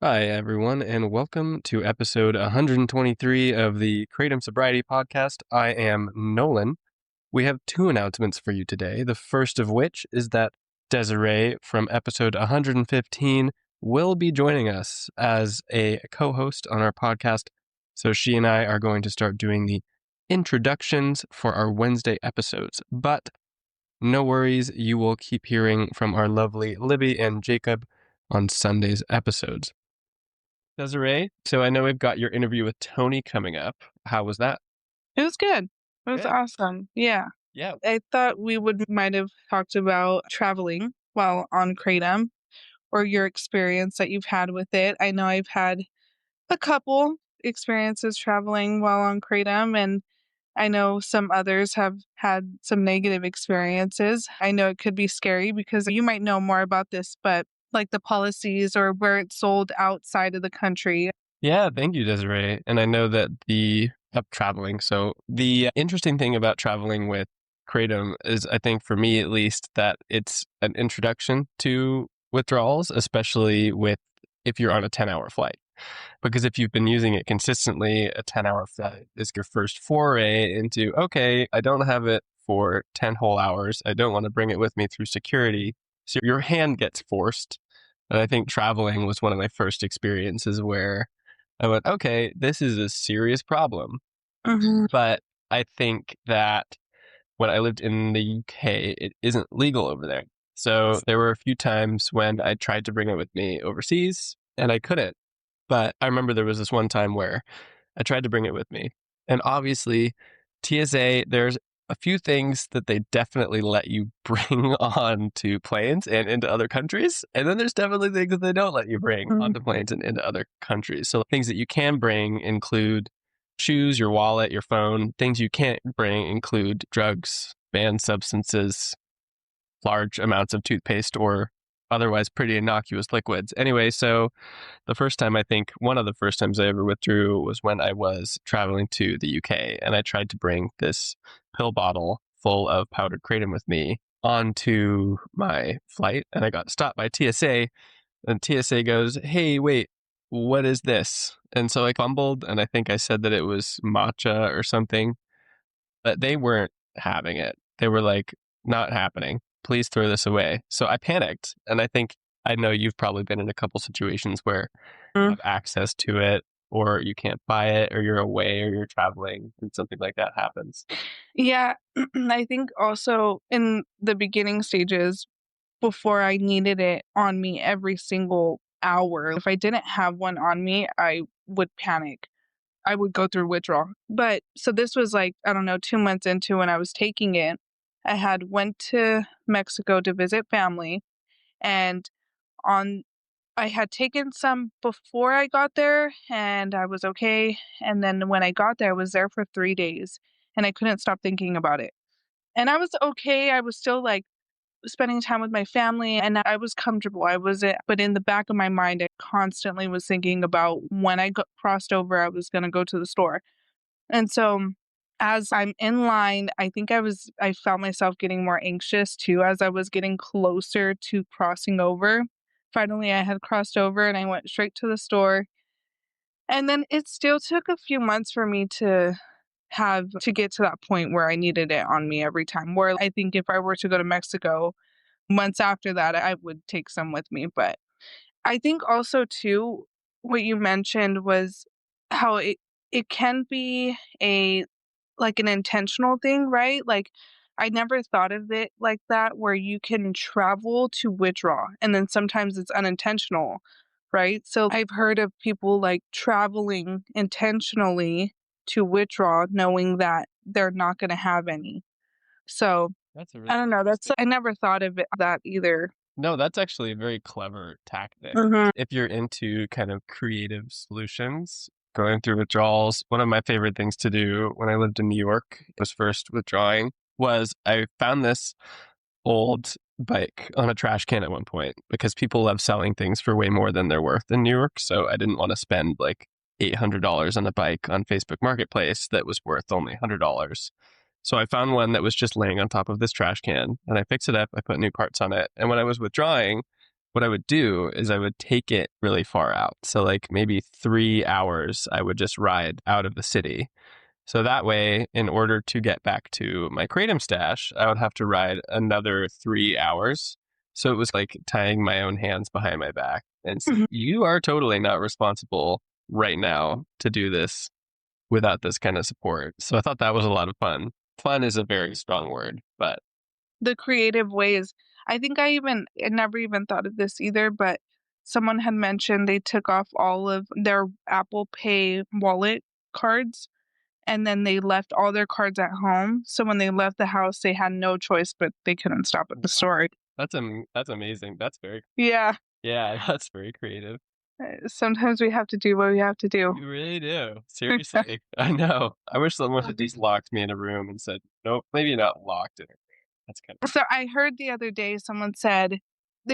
Hi, everyone, and welcome to episode 123 of the Kratom Sobriety Podcast. I am Nolan. We have two announcements for you today. The first of which is that Desiree from episode 115 will be joining us as a co-host on our podcast. So she and I are going to start doing the introductions for our Wednesday episodes. But no worries, you will keep hearing from our lovely Libby and Jacob on Sunday's episodes. Desiree, so I know we've got your interview with Tony coming up. How was that? It was good. It was Good. awesome. Yeah. Yeah. I thought we might have talked about traveling while on Kratom or your experience that you've had with it. I know I've had a couple experiences traveling while on Kratom, and I know some others have had some negative experiences. I know it could be scary because you might know more about this, but like the policies or where it's sold outside of the country. Yeah, thank you, Desiree. And I know that traveling. So the interesting thing about traveling with Kratom is, I think for me at least, that it's an introduction to withdrawals, especially if you're on a 10-hour flight. Because if you've been using it consistently, a 10-hour flight is your first foray into, okay, I don't have it for 10 whole hours. I don't want to bring it with me through security. So your hand gets forced. And I think traveling was one of my first experiences where I went, okay, this is a serious problem. Mhm. But I think that when I lived in the UK, it isn't legal over there. So there were a few times when I tried to bring it with me overseas and I couldn't. But I remember there was this one time where I tried to bring it with me. And obviously, TSA, there's a few things that they definitely let you bring on to planes and into other countries. And then there's definitely things that they don't let you bring Mhm. onto planes and into other countries. So things that you can bring include shoes, your wallet, your phone. Things you can't bring include drugs, banned substances, large amounts of toothpaste, or otherwise pretty innocuous liquids. Anyway, so one of the first times I ever withdrew was when I was traveling to the UK, and I tried to bring this pill bottle full of powdered kratom with me onto my flight, and I got stopped by TSA, and TSA goes, "Hey, wait, what is this?" And so I fumbled, and I think I said that it was matcha or something, but they weren't having it. They were like, "Not happening. Please throw this away." So I panicked, and I know you've probably been in a couple situations where you have access to it, or you can't buy it, or you're away, or you're traveling, and something like that happens. Yeah, I think also in the beginning stages, before I needed it on me every single hour, if I didn't have one on me, I would panic. I would go through withdrawal. But so this was like, I don't know, 2 months into when I was taking it. I had went to Mexico to visit family, and on I had taken some before I got there and I was okay. And then when I got there, I was there for 3 days and I couldn't stop thinking about it. And I was okay. I was still like spending time with my family and I was comfortable. But in the back of my mind, I constantly was thinking about when crossed over, I was going to go to the store. And so as I'm in line, I felt myself getting more anxious too as I was getting closer to crossing over. Finally, I had crossed over and I went straight to the store. And then it still took a few months for me to get to that point where I needed it on me every time. Where I think if I were to go to Mexico months after that, I would take some with me. But I think also too, what you mentioned was how it can be a like an intentional thing, right? Like I never thought of it like that where you can travel to withdraw and then sometimes it's unintentional, right? So I've heard of people like traveling intentionally to withdraw knowing that they're not going to have any. So That's a really I don't know. interesting. I never thought of it that either. No, that's actually a very clever tactic. Mhm. If you're into kind of creative solutions, going through withdrawals, one of my favorite things to do when I lived in New York was first withdrawing was I found this old bike on a trash can at one point because people love selling things for way more than they're worth in New York. So I didn't want to spend like $800 on a bike on Facebook Marketplace that was worth only $100. So I found one that was just laying on top of this trash can and I fixed it up. I put new parts on it. And when I was withdrawing, what I would do is I would take it really far out. So, like maybe 3 hours, I would just ride out of the city. So that way, in order to get back to my Kratom stash, I would have to ride another 3 hours. So it was like tying my own hands behind my back. And so you are totally not responsible right now to do this without this kind of support. So I thought that was a lot of fun. Fun is a very strong word, but The creative ways. I think I never even thought of this either, but someone had mentioned they took off all of their Apple Pay wallet cards and then they left all their cards at home. So when they left the house, they had no choice, but they couldn't stop at the store. that's amazing. That's very, Yeah. yeah, that's very creative. Sometimes we have to do what we have to do. You really do. Seriously. I know. I wish someone had just locked me in a room and said, nope, maybe not locked in a room. That's kind of So I heard the other day someone said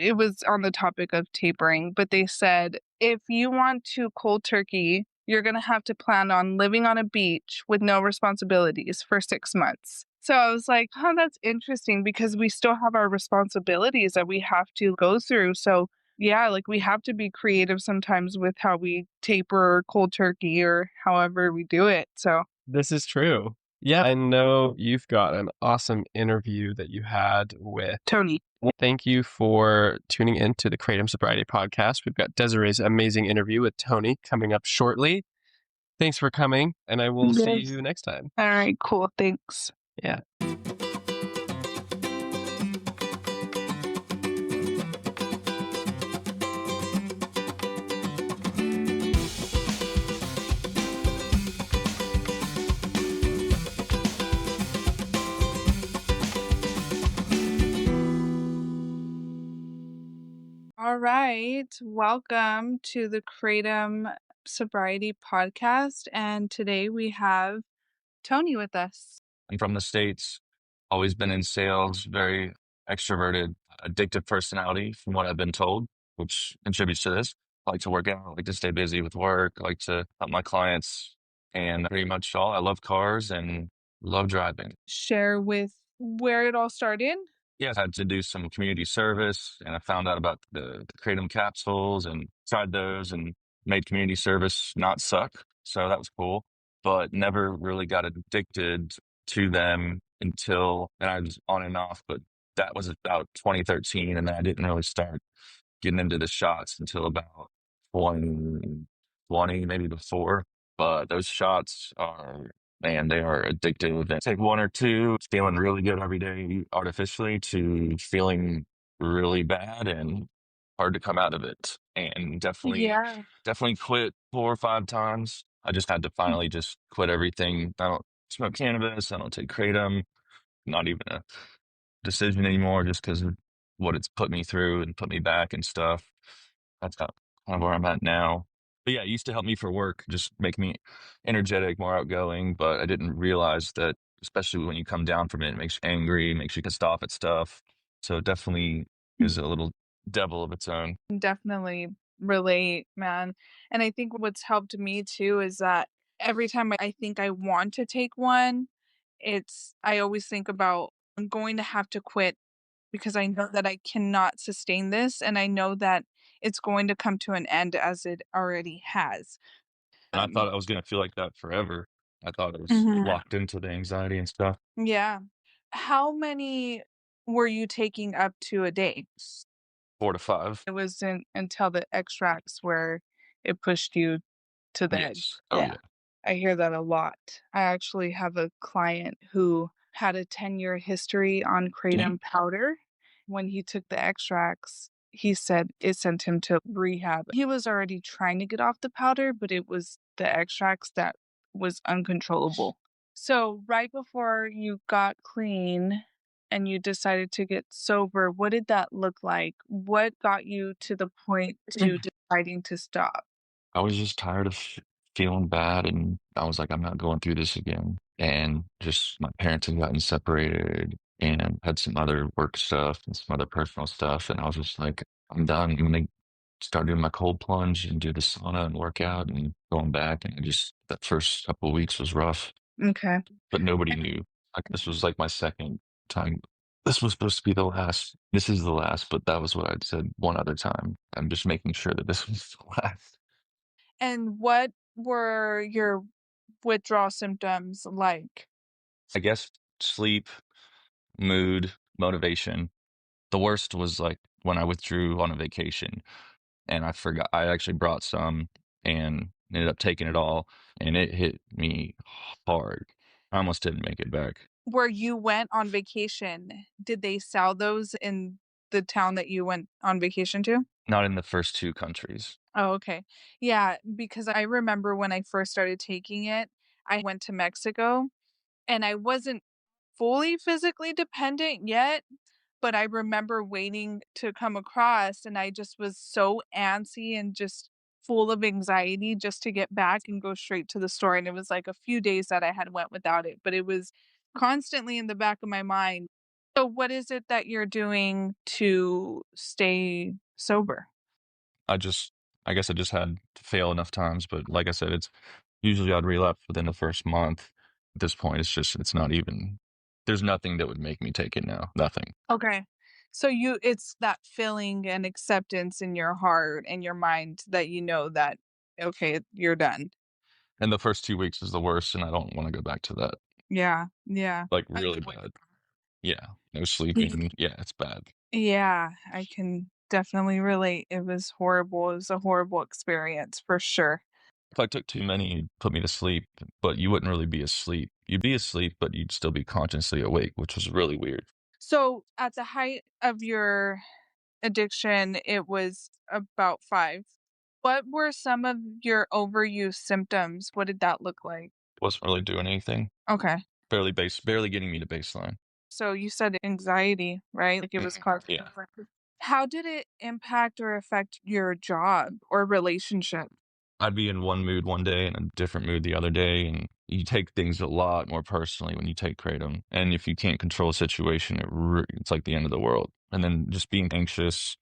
it was on the topic of tapering, but they said if you want to cold turkey, you're going to have to plan on living on a beach with no responsibilities for 6 months. So I was like, oh, that's interesting because we still have our responsibilities that we have to go through. So yeah, like we have to be creative sometimes with how we taper or cold turkey or however we do it. So This is true. Yeah, I know you've got an awesome interview that you had with Tony. Thank you for tuning in to the Kratom Sobriety Podcast. We've got Desiree's amazing interview with Tony coming up shortly. Thanks for coming, and I will see Yes. you next time. All right, cool. Thanks. Yeah. All right. Welcome to the Kratom Sobriety Podcast. And today we have Tony with us. I'm from the States, always been in sales, very extroverted, addictive personality from what I've been told, which contributes to this. I like to work out, I like to stay busy with work, I like to help my clients, and pretty much all. I love cars and love driving. Share with where it all started. Yeah, I had to do some community service, and I found out about the Kratom capsules and tried those and made community service not suck. So that was cool, but never really got addicted to them until, and I was on and off, but that was about 2013. And then I didn't really start getting into the shots until about 2020, maybe before. But those shots are, man, they are addictive. And take one or two, feeling really good every day artificially, to feeling really bad and hard to come out of it. And Yeah. definitely quit 4 or 5 times. I just had to finally just quit everything. I don't smoke cannabis. I don't take kratom. Not even a decision anymore, just because of what it's put me through and put me back and stuff. That's kind of where I'm at now. But yeah, it used to help me for work, just make me energetic, more outgoing. But I didn't realize that, especially when you come down from it, it makes you angry, makes you pissed off at stuff. So it definitely is a little devil of its own. Definitely relate, man. And I think what's helped me too is that every time I think I want to take one, I always think about I'm going to have to quit because I know that I cannot sustain this and I know that it's going to come to an end as it already has. And I thought I was going to feel like that forever. I thought I was Mhm. locked into the anxiety and stuff. Yeah. How many were you taking up to a day? 4 to 5. It wasn't until the extracts where it pushed you to the edge. Yes. Oh, Yeah. yeah. I hear that a lot. I actually have a client who had a 10-year history on kratom powder. When he took the extracts, he said it sent him to rehab. He was already trying to get off the powder, but it was the extracts that was uncontrollable. So, right before you got clean and you decided to get sober, what did that look like? What got you to the point to deciding to stop? I was just tired of feeling bad, and I was like, I'm not going through this again. And just my parents had gotten separated and had some other work stuff and some other personal stuff. And I was just like, I'm done. I'm going to start doing my cold plunge and do the sauna and work out and going back. And that first couple of weeks was rough, Okay. but nobody knew. Like, this was like my second time This was supposed to be the last. This is the last, but that was what I'd said one other time. I'm just making sure that this was the last. And what were your withdrawal symptoms like? I guess sleep, mood, motivation. The worst was like when I withdrew on a vacation and I forgot. I actually brought some and ended up taking it all, and it hit me hard. I almost didn't make it back. Where you went on vacation, did they sell those in the town that you went on vacation to? Not in the first two countries. Oh, okay. Yeah, because I remember when I first started taking it, I went to Mexico and I wasn't fully physically dependent yet, but I remember waiting to come across and I just was so antsy and just full of anxiety just to get back and go straight to the store. And it was like a few days that I had went without it, but it was constantly in the back of my mind. So what is it that you're doing to stay sober? I just, I guess I just had to fail enough times, but like I said, it's usually I'd relapse within the first month. At this point, it's not even, there's nothing that would make me take it now. Nothing. Okay. So it's that feeling and acceptance in your heart and your mind that you know that, okay, you're done. And the first 2 weeks is the worst, and I don't want to go back to that. Yeah, yeah. Like I really know what bad. Yeah. No you sleeping. Yeah, it's bad. Yeah, I can definitely relate. It was horrible. It was a horrible experience for sure. If I took too many, you'd put me to sleep, but you wouldn't really be asleep. You'd be asleep, but you'd still be consciously awake, which was really weird. So, at the height of your addiction, it was about 5. What were some of your overuse symptoms? What did that look like? Wasn't really doing anything. Okay. Barely getting me to baseline. So you said anxiety, right? Like it was causing Yeah. anxiety. How did it impact or affect your job or relationship? I'd be in one mood one day and a different mood the other day, and you take things a lot more personally when you take kratom. And if you can't control a situation, it's like the end of the world. And then just being anxious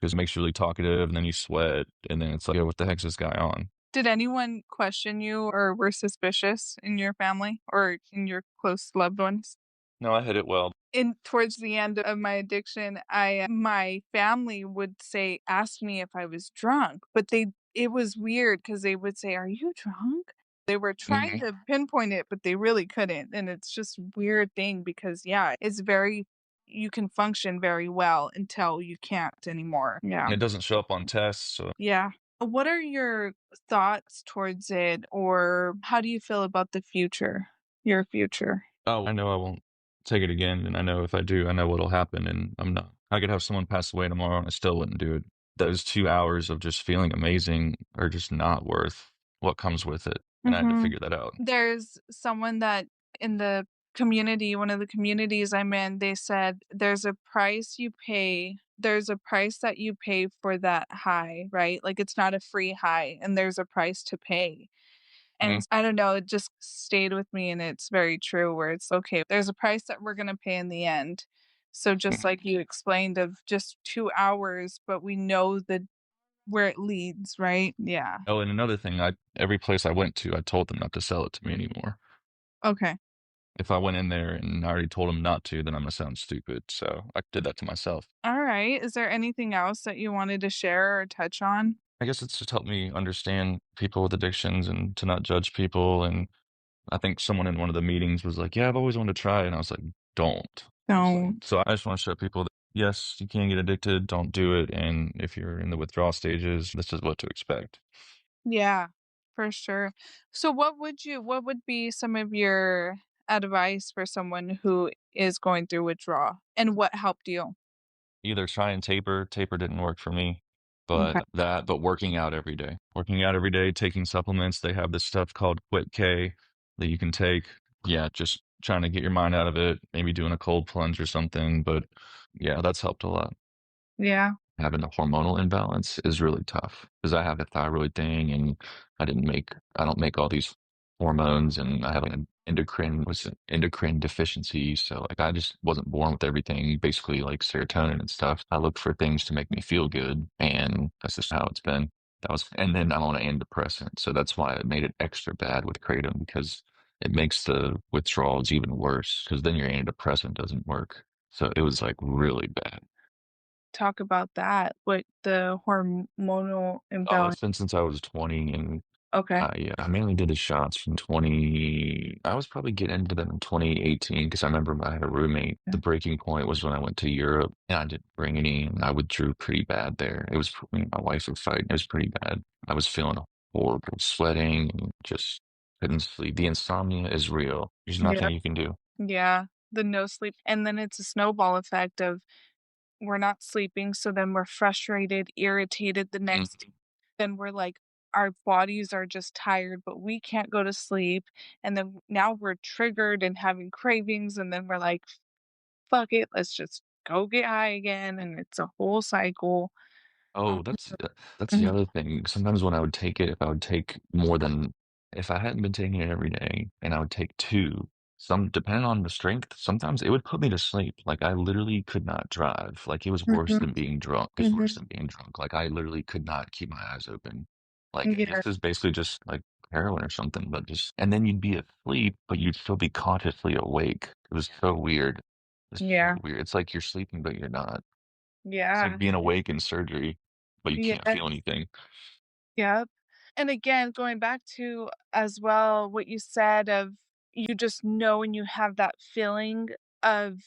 because it makes you really talkative, and then you sweat, and then it's like, yo, what the heck's this guy on? Did anyone question you or were suspicious in your family or in your close loved ones? No, I hit it well. In towards the end of my addiction, my family would say ask me if I was drunk, but it was weird because they would say, "Are you drunk?" They were trying Hmm. to pinpoint it, but they really couldn't, and it's just a weird thing because, yeah, it's very you can function very well until you can't anymore. Yeah. And it doesn't show up on tests, so Yeah. What are your thoughts towards it, or how do you feel about the future? Your future? I know I won't take it again, and I know if I do, I know what'll happen, and I'm not. I could have someone pass away tomorrow, and I still wouldn't do it. Those 2 hours of just feeling amazing are just not worth what comes with it, and I had to Mhm. figure that out. There's someone that in the community, one of the communities I'm in, they said there's a price that you pay for that high, right? Like it's not a free high and there's a price to pay. And Mhm, I don't know, it just stayed with me and it's very true where it's okay, there's a price that we're gonna pay in the end. So just mhm. like you explained of just 2 hours, but we know the where it leads, right? Yeah. Oh, and another thing, I every place I went to, I told them not to sell it to me anymore. Okay. If I went in there and I already told them not to, then Imma sound stupid, so I did that to myself. All right. Is there anything else that you wanted to share or touch on? I guess it's just helped me understand people with addictions and to not judge people, and I think someone in one of the meetings was like, "Yeah, I've always wanted to try," and I was like, "Don't." Don't. So I just wanna show people that, yes, you can get addicted, don't do it, and if you're in the withdrawal stages, this is what to expect. Yeah, for sure. So what would be some of your advice for someone who is going through withdrawal and what helped you? Either try and taper didn't work for me, Okay. but working out every day. Working out every day, taking supplements, they have this stuff called Quit K that you can take. Yeah, just trying to get your mind out of it, maybe doing a cold plunge or something, but yeah, that's helped a lot. Yeah. Having a hormonal imbalance is really tough because I have a thyroid thing and I don't make all these hormones, and I have an endocrine deficiency. So like I just wasn't born with everything, basically like serotonin and stuff. I look for things to make me feel good, and that's just how it's been. And then I'm on an antidepressant. So that's why it made it extra bad with Kratom because it makes the withdrawals even worse because then your antidepressant doesn't work. So it was like really bad. Talk about that. What the hormonal Oh, imbalance. it's been since I was 20, and Okay. I mainly did the shots from 20. I was probably getting into them in 2018 because I remember I had a roommate. The breaking point was when I went to Europe and I didn't bring any, and I withdrew pretty bad there. It was me and my wife were fighting. It was pretty bad. I was feeling horrible, sweating, and just couldn't sleep. The insomnia is real. There's Yeah. nothing you can do. Yeah. The no sleep. And then it's a snowball effect of we're not sleeping, so then we're frustrated, irritated the next Mhm. then we're like our bodies are just tired, but we can't go to sleep, and then now we're triggered and having cravings, and then we're like, "Fuck it, let's just go get high again," and it's a whole cycle. Um, Oh, that's the mhm, other thing. Sometimes when I would take it, if I would take more than if I hadn't been taking it every day and I would take two, some depending on the strength, sometimes it would put me to sleep. Like I literally could not drive. Like it was worse mhm, than being drunk. It was worse mhm. than being drunk. Like I literally could not keep my eyes open. Like I guess Yeah, it's basically just like heroin or something, but just and then you'd be asleep, but you'd still be consciously awake. It was so weird. It's yeah, so weird. It's like you're sleeping, but you're not. It's like yeah, being awake in surgery, but you can't yeah, feel anything. yep. And again, going back to as well what you said of you just know and you have that feeling of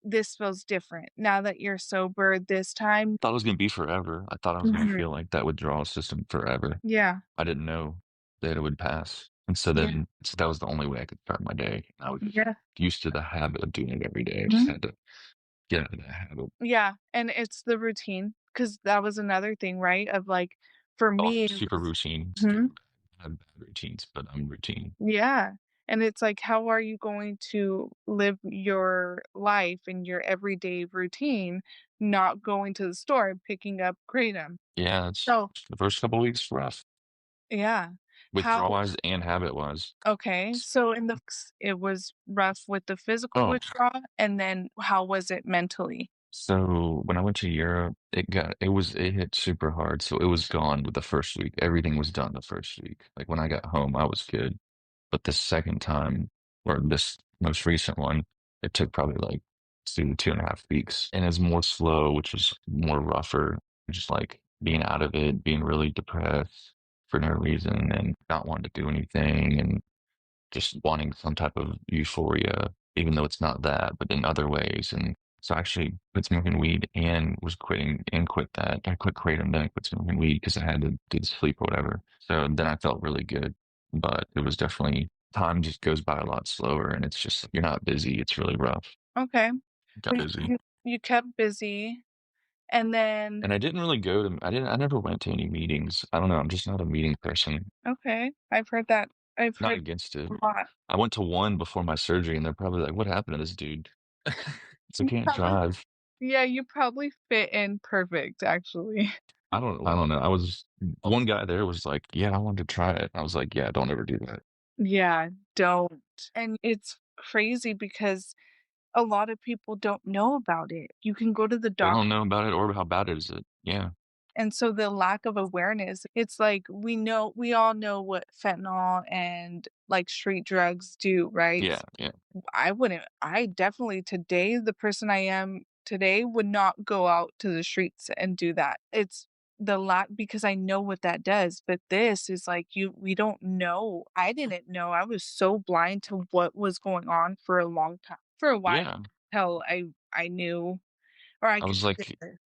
this feels different now that you're sober this time. Thought it was gonna be forever. I thought I was gonna Mhm. feel like that withdrawal system forever. Yeah, I didn't know that it would pass. And so yeah, then so that was the only way I could start my day. I was just yeah. used to the habit of doing it every day. I just Mhm. had to get out of that habit. Yeah, and it's the routine because that was another thing, right? Of like, for Oh, I'm me, it super was routine. Mhm. I have bad routines, but I'm routine. Yeah, and it's like, how are you going to live your life in your everyday routine, not going to the store and picking up Kratom? Yeah, it's So the first couple weeks rough, yeah. How withdrawal wise and habit wise. Okay, so in the it was rough with the physical Oh, withdrawal, and then how was it mentally? so when I went to Europe, it hit super hard. So it was gone with the first week. Everything was done the first week. Like when I got home, I was good. But the second time, or this most recent one, it took probably like 2.5 weeks. And it's more slow, which was more rougher, just like being out of it, being really depressed for no reason and not wanting to do anything and just wanting some type of euphoria, even though it's not that, but in other ways. And so I actually quit smoking weed and was quitting and quit that. I quit kratom, then I quit smoking weed because I had to do the sleep or whatever. So then I felt really good, but it was definitely time just goes by a lot slower and it's just you're not busy. It's really rough. Okay. Got So busy. you kept busy, and then And I didn't really I never went to any meetings. I don't know. I'm just not a meeting person. okay, I've heard that. I've Not heard against it. a lot. I went to one before my surgery and they're probably like, what happened to this dude? So You can't probably drive. Yeah, you probably fit in perfect, actually. I don't know. One guy there was like, "Yeah, I wanted to try it." I was like, "Yeah, don't ever do that." Yeah, don't. And it's crazy because a lot of people don't know about it. You can go to the They doctor, don't know about it or how bad it is it. Yeah. and so the lack of awareness, it's like we all know what fentanyl and, like, street drugs do, right? Yeah, yeah. I definitely today, the person I am today would not go out to the streets and do that. It's the lack because I know what that does, but this is like we don't know. I didn't know. I was so blind to what was going on for a long time, for a while, Yeah. till I knew or I I could was feel like it.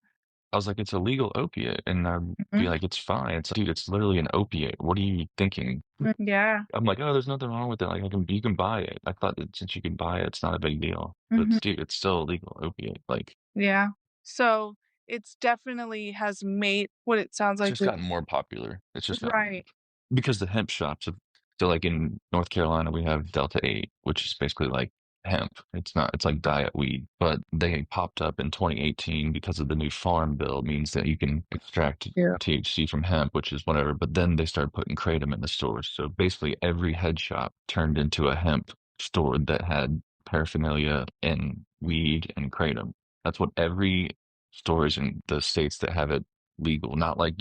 I was like, "It's a legal opiate." And I'd be Mhm. like, "It's fine." It's like, "Dude, it's literally an opiate. What are you thinking?" Yeah. I'm like, "Oh, there's nothing wrong with it. Like, you can buy it." I thought that since you can buy it, it's not a big deal. But Mhm. dude, it's still a legal opiate. Like, Yeah. So, it's definitely has made what it sounds it's like just with gotten more popular. It's just gotten right. because the hemp shops have so, like, in North Carolina, we have Delta 8, which is basically like hemp. It's like diet weed, but they popped up in 2018 because of the new farm bill means that you can extract Yeah. THC from hemp, which is whatever, but then they started putting kratom in the stores. So basically every head shop turned into a hemp store that had paraphernalia and weed and kratom. That's what every store is in the states that have it legal, not like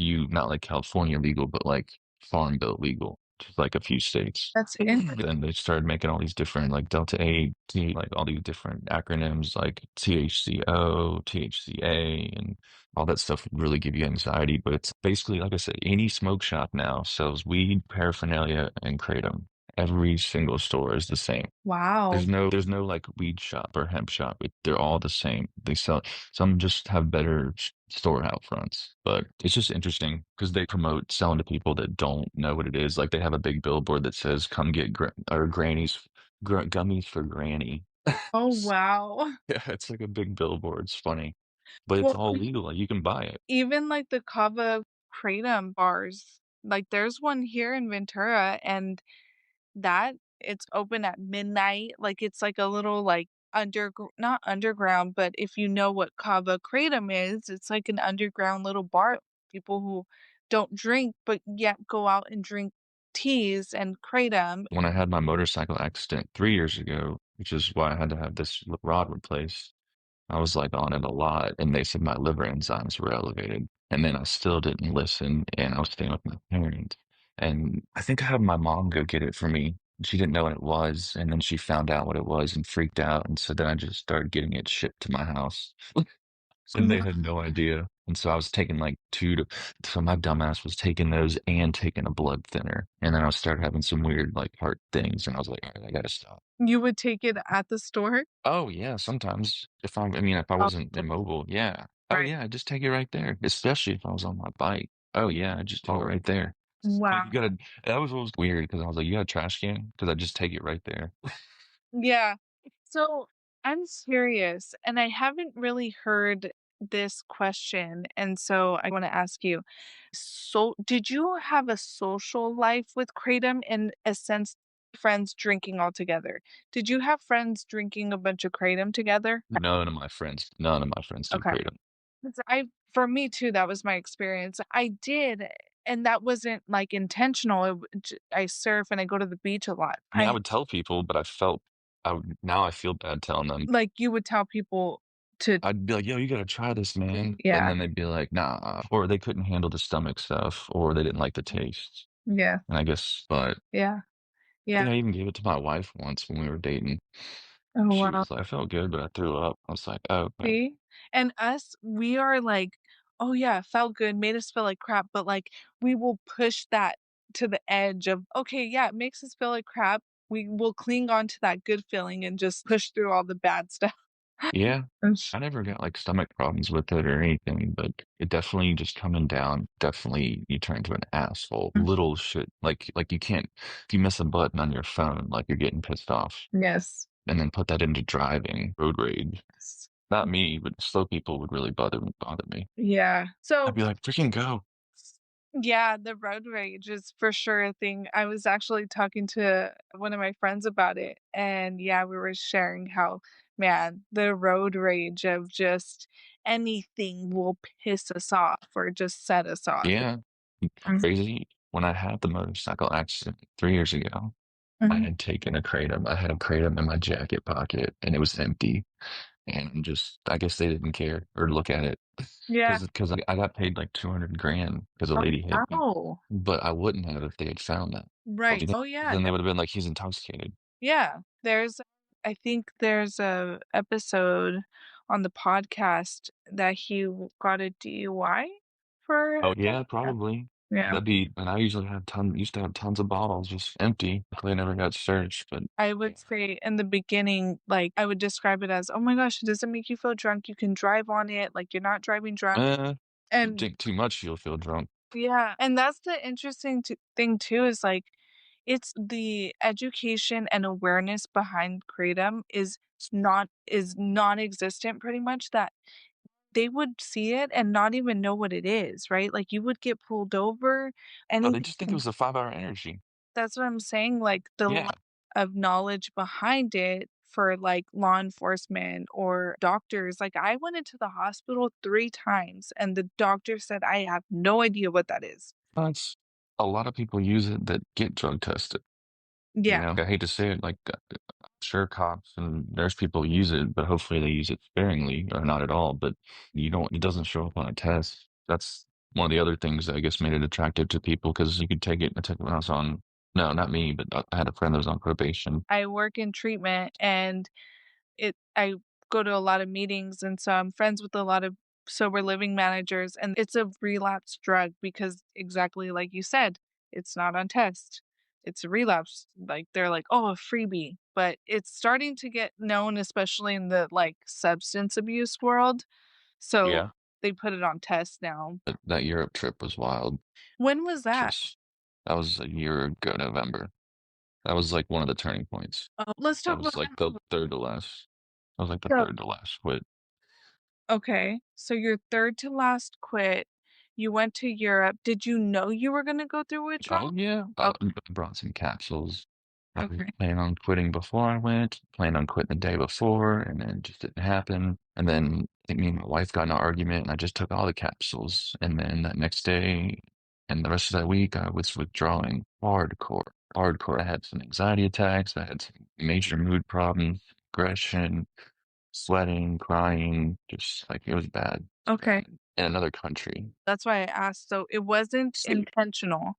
California legal, but like farm bill legal. to like a few states. That's interesting. Then they started making all these different like Delta 8, like all these different acronyms like THCO, THCA, and all that stuff would really give you anxiety. But it's basically, like I said, any smoke shop now sells weed, paraphernalia, and kratom. Every single store is the same. Wow. There's no like weed shop or hemp shop. They're all the same. They sell some just have better store out fronts, but it's just interesting because they promote selling to people that don't know what it is. Like they have a big billboard that says "Come get gummies for Granny." Oh, wow. Yeah, it's like a big billboard. It's funny, but it's Well, all legal. Like you can buy it. even like the kava kratom bars, like there's one here in Ventura, and that it's open at midnight. Like it's like a little like not underground, but if you know what kava kratom is, it's like an underground little bar. People who don't drink but yet go out and drink teas and kratom. When I had my motorcycle accident 3 years ago, which is why I had to have this rod replaced, I was like on it a lot, and they said my liver enzymes were elevated. And then I still didn't listen, and I was staying with my parents. And I think I had my mom go get it for me. She didn't know what it was, and then she found out what it was and freaked out. And so then I just started getting it shipped to my house. And they had no idea. And so I was taking like so my dumbass was taking those and taking a blood thinner. And then I started having some weird like heart things, and I was like, all right, I gotta stop. You would take it at the store? Oh yeah, sometimes if I Oh, wasn't immobile, yeah. Oh right. yeah, just take it right there. Especially if I was on my bike. Oh yeah, I just do it right there. Like Wow. you gotta. That was what was weird because I was like, you got a trash can? Because I just take it right there. Yeah. So I'm curious, and I haven't really heard this question. And so I want to ask you, so did you have a social life with Kratom in a sense, friends drinking all together? Did you have friends drinking a bunch of Kratom together? None of my friends do Okay. kratom. 'Cause for me too, that was my experience. I did, and that wasn't like intentional. I surf and I go to the beach a lot. I mean, I would tell people, but now I feel bad telling them. Like you would tell people to, I'd be like, yo, you gotta try this, man. And yeah, then they'd be like, nah. Or they couldn't handle the stomach stuff, or they didn't like the taste. yeah, And I guess, but yeah, I yeah. think I even gave it to my wife once when we were dating. Oh, She wow. was like, I felt good, but I threw up. I was like, oh, okay. See? And us, we are like, "Oh, yeah, it felt good, made us feel like crap," but, like, we will push that to the edge of, "Okay, yeah, it makes us feel like crap." We will cling on to that good feeling and just push through all the bad stuff. Yeah. Ish. I never got like stomach problems with it or anything, but it definitely just coming down, definitely you turn into an asshole. Mm. Little shit. Like you can't, if you miss a button on your phone, like you're getting pissed off. Yes. And then put that into driving, road rage. Yes. Not me, but slow people would really bother me. Yeah. I'd So be like, freaking go. yeah, the road rage is for sure a thing. I was actually talking to one of my friends about it, and yeah, we were sharing how, man, the road rage of just anything will piss us off or just set us off. Yeah. Mm. Crazy. When I had the motorcycle accident 3 years ago, I Mhm. had taken a kratom. I had a kratom in my jacket pocket and it was empty. And I guess they didn't care or look at it Yeah. because I got paid like 200 grand because a Oh, lady hit me. wow. But I wouldn't have if they had found that. Right. Oh, yeah. Then they would have been like, he's intoxicated. Yeah. I think there's a episode on the podcast that got a DUI for Oh that. yeah, probably. Yeah. And I usually used to have tons of bottles just empty. They never got searched, but I would say in the beginning, like, I would describe it as, "Oh my gosh, it doesn't make you feel drunk, you can drive on it, like, you're not driving drunk." uh, you And drink too much, you'll feel drunk. yeah, and that's the interesting thing too is, like, it's the education and awareness behind kratom is non-existent pretty much, that they would see it and not even know what it is, right? Like, you would get pulled over, Oh, they anything. just think it was a 5-hour energy. That's what I'm saying, like, the Yeah. lack of knowledge behind it for, like, law enforcement or doctors. Like, I went into the hospital 3 times, and the doctor said, "I have no idea what that is." It's a lot of people use it that get drug tested. You Yeah. know, I hate to say it, like, sure, cops and there's people use it, but hopefully they use it sparingly or not at all. But it doesn't show up on a test. That's one of the other things that I guess made it attractive to people because you could take it. I took it when I was on No, not me, but I had a friend that was on probation. I work in treatment and I go to a lot of meetings, and so I'm friends with a lot of sober living managers, and it's a relapse drug because exactly like you said, it's not on test. It's a relapse. Like they're like, "Oh, a freebie." But it's starting to get known, especially in the like substance abuse world. So Yeah. they put it on test now. That Europe trip was wild. When was that? Just that was a year ago, November. That was like one of the turning points. Oh, let's That talk about was like the third to last. That was like the that. third to last quit. Okay. So your third to last quit. You went to Europe. Did you know you were gonna go through Oh withdrawal? yeah, Oh, brought some capsules. I was okay. planning on quitting before I went, planned on quitting the day before, and then it just didn't happen. And then I think me and my wife got in an argument, and I just took all the capsules. And then that next day and the rest of that week, I was withdrawing hardcore. Hardcore. I had some anxiety attacks. I had some major mood problems, aggression, sweating, crying, just like it was bad. It was Okay. bad. In another country. That's why I asked. So it wasn't intentional.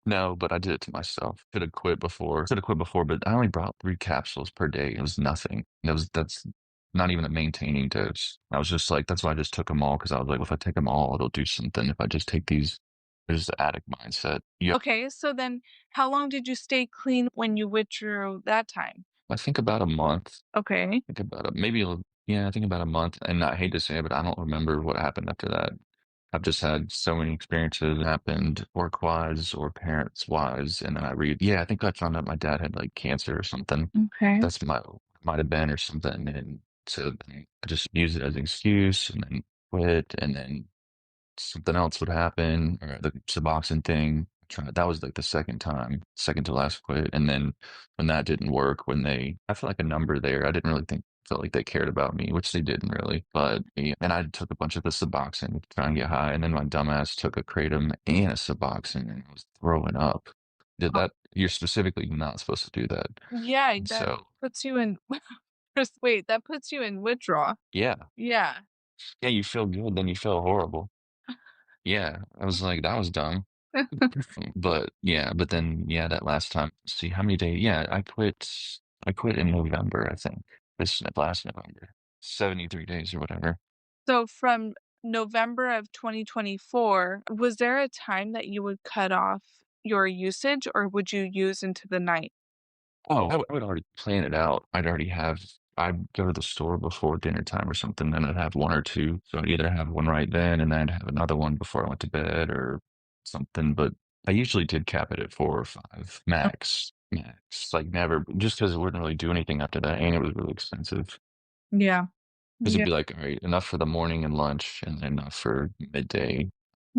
No, but I did it to myself. Could have quit before. Could have quit before, but I only brought 3 capsules per day. It was nothing. That's not even a maintaining dose. I was just like, that's why I just took them all because I was like, if I take them all, it'll do something. If I just take these, there's the addict mindset. Yeah, Okay, so then how long did you stay clean when you withdrew that time? I think about a month. Okay. Think about it. Maybe, yeah, I think about a month. And I hate to say it, but I don't remember what happened after that. I've just had so many experiences that happened work wise or parents wise. And then yeah, I think I found out my dad had like cancer or something. Okay. That's might have been or something. And so then I just used it as an excuse and then quit. And then something else would happen or the Suboxone thing. That was like the second time, second to last quit. And then when that didn't work, I felt like a number there. I didn't really felt like they cared about me, which they didn't really. But yeah, and I took a bunch of the Suboxone to try and get high. And then my dumbass took a Kratom and a Suboxone and I was throwing up. Did Oh, that? You're specifically not supposed to do that. yeah, And that so, puts you in Just wait, that puts you in withdrawal. yeah, Yeah. yeah, you feel good, then you feel horrible. Yeah, I was like, that was dumb. But yeah, but then yeah, that last time, see how many days? Yeah, I quit in November, I think. This last November. 73 days or whatever. So from November of 2024, was there a time that you would cut off your usage or would you use into the night? Oh, I would already plan it out. I'd go to the store before dinner time or something, and I'd have one or two. So I'd either have one right then and then I'd have another one before I went to bed or something. But I usually did cap it at 4 or 5, max. Max. Like never, just because it wouldn't really do anything after that, and it was really expensive. Yeah. Because it'd Yeah. be like, all right, enough for the morning and lunch, and then enough for midday.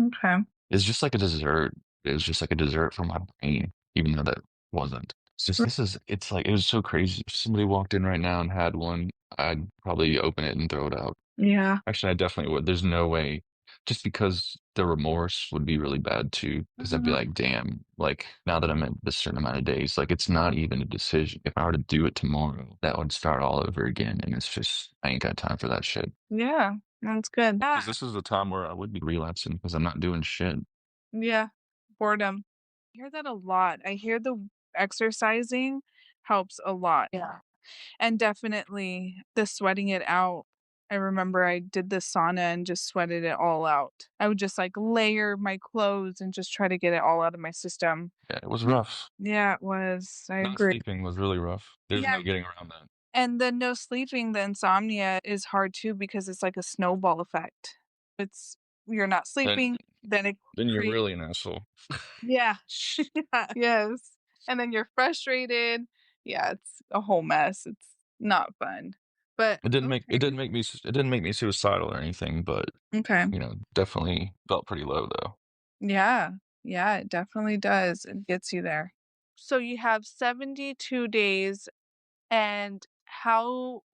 Okay. It's just like a dessert. It was just like a dessert for my brain, even though that wasn't. It's like, it was so crazy. If somebody walked in right now and had one, I'd probably open it and throw it out. Yeah. Actually, I definitely would. There's no way, just because the remorse would be really bad too. Because I'd be Mhm. like, damn, like now that I'm at this certain amount of days, like it's not even a decision. If I were to do it tomorrow, that would start all over again. And it's just, I ain't got time for that shit. Yeah. That's good. Yeah. Because this is the time where I would be relapsing because I'm not doing shit. Yeah. Boredom. I hear that a lot. I hear the exercising helps a lot. Yeah. And definitely the sweating it out. I remember I did the sauna and just sweated it all out. I would just like layer my clothes and just try to get it all out of my system. Yeah, it was rough. Yeah, it was. I Not agree. sleeping was really rough. There's Yeah. no getting around that. And the no sleeping, the insomnia is hard too because it's like a snowball effect. It's you're not Then sleeping, then it then you're creates really an asshole. yeah. Yeah. Yes. And then you're frustrated. Yeah, it's a whole mess. It's not fun. But okay. It didn't make me suicidal or anything, but Okay. definitely felt pretty low though. Yeah. Yeah, it definitely does. It gets you there. So you have 72 days and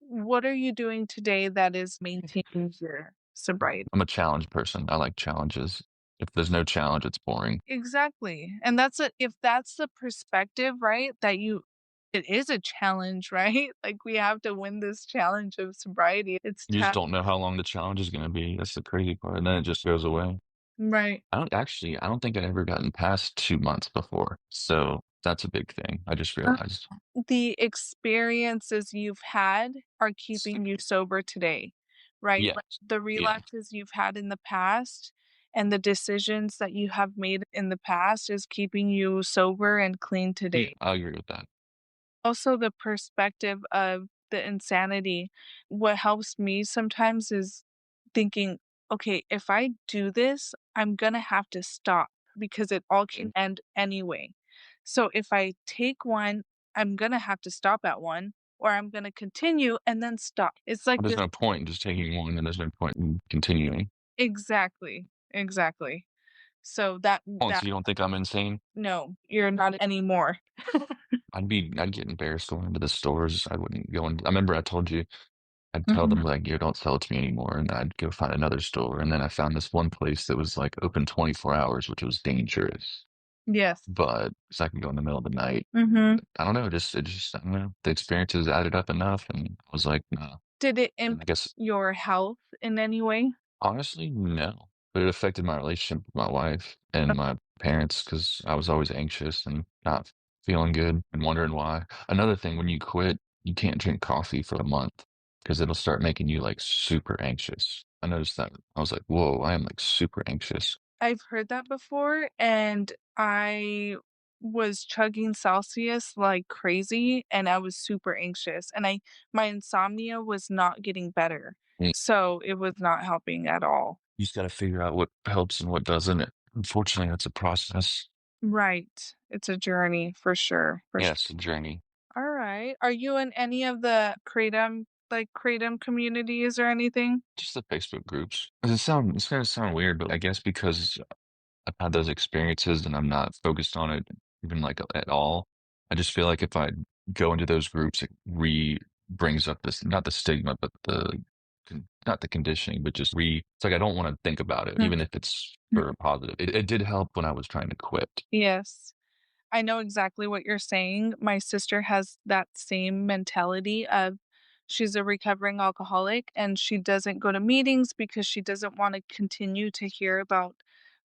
what are you doing today that is maintaining your sobriety? I'm a challenge person. I like challenges. If there's no challenge, it's boring. Exactly. And if that's the perspective, right? It is a challenge, right? Like we have to win this challenge of sobriety. It's You just tough. don't know how long the challenge is going to be. That's the crazy part. And then it just goes away. Right. I don't think I'd ever gotten past 2 months before, so that's a big thing. I just realized. The experiences you've had are keeping you sober today, right? Yeah, Like, the yeah, relapses you've had in the past and the decisions that you have made in the past is keeping you sober and clean yeah, today. I agree with that. Also, the perspective of the insanity. What helps me sometimes is thinking, okay, if I do this, I'm gonna have to stop because it all can end anyway. So if I take one, I'm gonna have to stop at one, or I'm gonna continue and then stop. It's like But there's this. no point in just taking one, and there's no point in continuing. Exactly. Exactly. So Oh, so you don't think I'm insane? no, you're not anymore. I'd get embarrassed going into the stores. I wouldn't go in. I remember I told you I'd tell Mhm. them like, "You don't sell it to me anymore," and I'd go find another store. And then I found this one place that was like open 24 hours, which was dangerous, Yes. but so I can go in the middle of the night. Mhm. I don't know, I don't know. The experiences added up enough, and I was like, nah. Did it And I impact guess your health in any way? honestly, no. But it affected my relationship with my wife and my parents because I was always anxious and not feeling good and wondering why. Another thing, when you quit, you can't drink coffee for a month because it'll start making you like super anxious. I noticed that. I was like, whoa, I am like super anxious. I've heard that before, and I was chugging Celsius like crazy, and I was super anxious, and I my insomnia was not getting better, Mm. so it was not helping at all. You just got to figure out what helps and what doesn't. Unfortunately, that's a process. Right. It's a journey for sure, for Yeah, sure. it's a journey. Alright. Are you in any of the Kratom communities or anything? Just the Facebook groups. It's gonna sound weird, but I guess because I've had those experiences and I'm not focused on it even like at all. I just feel like if I go into those groups, it brings up this, not the stigma, but not the conditioning, but it's like I don't want to think about it, Mhm. even if it's for a positive. It did help when I was trying to quit. Yes. I know exactly what you're saying. My sister has that same mentality of she's a recovering alcoholic and she doesn't go to meetings because she doesn't want to continue to hear about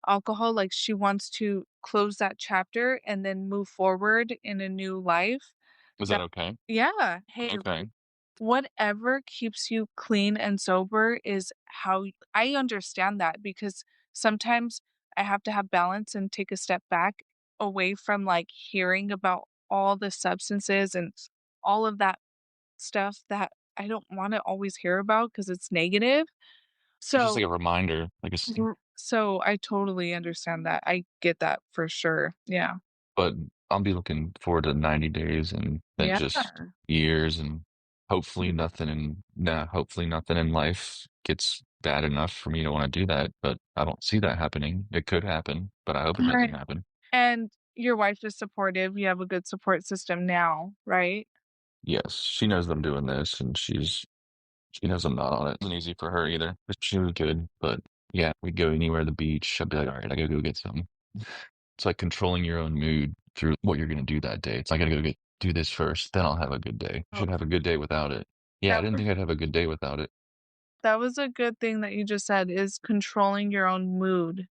alcohol. Like she wants to close that chapter and then move forward in a new life. Was that That okay? yeah. Hey, Okay. whatever keeps you clean and sober is I understand that because sometimes I have to have balance and take a step back away from like hearing about all the substances and all of that stuff that I don't want to always hear about because it's negative. It's just So, like a reminder, like so I totally understand that. I get that for sure. Yeah. but I'll be looking forward to 90 days and then Yeah. just years and hopefully nothing in life gets bad enough for me to want to do that. But I don't see that happening. It could happen, but I hope it doesn't Right. happen. And your wife is supportive. You have a good support system now, right? Yes, she knows that I'm doing this and she knows I'm not on it. It wasn't easy for her either, but she was good. But yeah, we'd go anywhere at the beach. I'd be like, all right, I gotta go get something. It's like controlling your own mood through what you're gonna do that day. It's I gotta do this first, then I'll have a good day. I Oh, should have a good day without it. Yeah, I that didn't was think I'd have a good day without it. that was a good thing that you just said is controlling your own mood.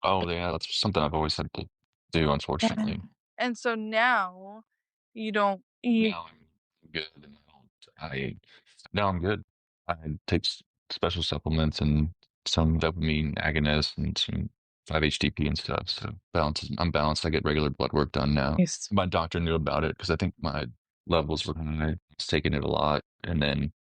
Oh yeah, that's something I've always had to do, unfortunately. Mhm. And so now you don't you Now I'm good and now I'm good. I take special supplements and some dopamine agonists and some 5-HTP and stuff. So I'm balanced. I get regular blood work done now. Nice. My doctor knew about it because I think my levels were high. I was taking it a lot, and then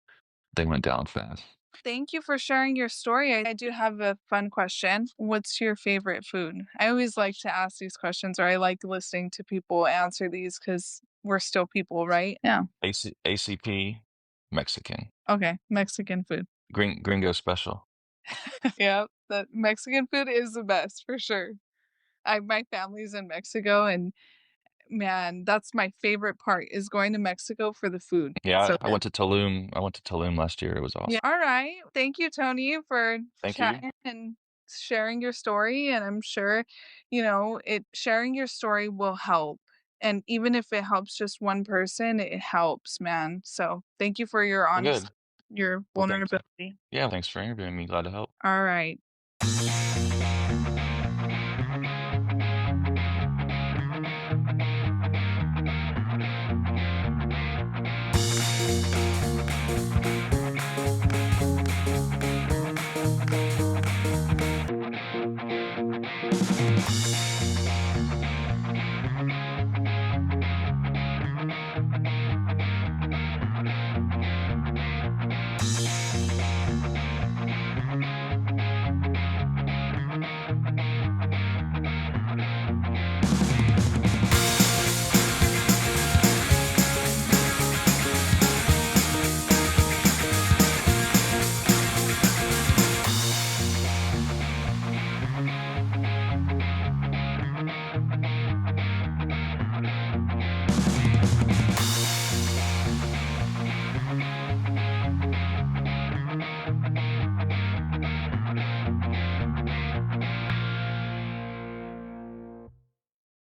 they went down fast. Thank you for sharing your story. I do have a fun question. What's your favorite food? I always like to ask these questions, or I like listening to people answer these because we're still people, right? Yeah. ACP, Mexican, Okay. Mexican food. Gringo special. Yeah. The Mexican food is the best for sure. My family's in Mexico and man, that's my favorite part is going to Mexico for the food. It's Yeah, so I good. went to Tulum. I went to Tulum last year. It was Yeah. awesome. All right. Thank you, Tony, for Thank you. chatting and sharing your story. And I'm sure, it sharing your story will help. And even if it helps just one person, it helps, man. So thank you for your Well, honest, good. your Well, thanks. vulnerability. Yeah, thanks for interviewing me. Glad to help. All right.